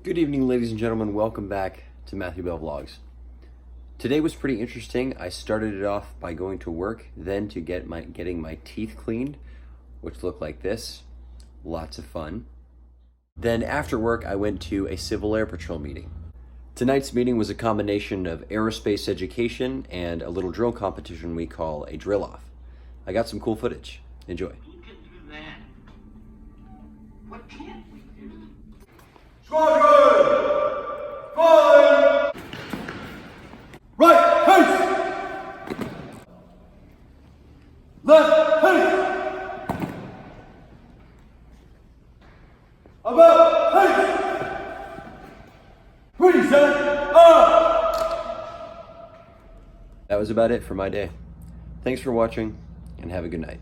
Good evening, ladies and gentlemen. Welcome back to Matthew Bell Vlogs. Today was pretty interesting. I started it off by going to work, then to getting my teeth cleaned, which look like this. Lots of fun. Then after work, I went to a Civil Air Patrol meeting. Tonight's meeting was a combination of aerospace education and a little drill competition we call a drill off. I got some cool footage. Enjoy. We can do that. What can't we do? Squadron! Falling! Right, haste! Left, haste! About, haste! Ready, set, up! That was about it for my day. Thanks for watching, and have a good night.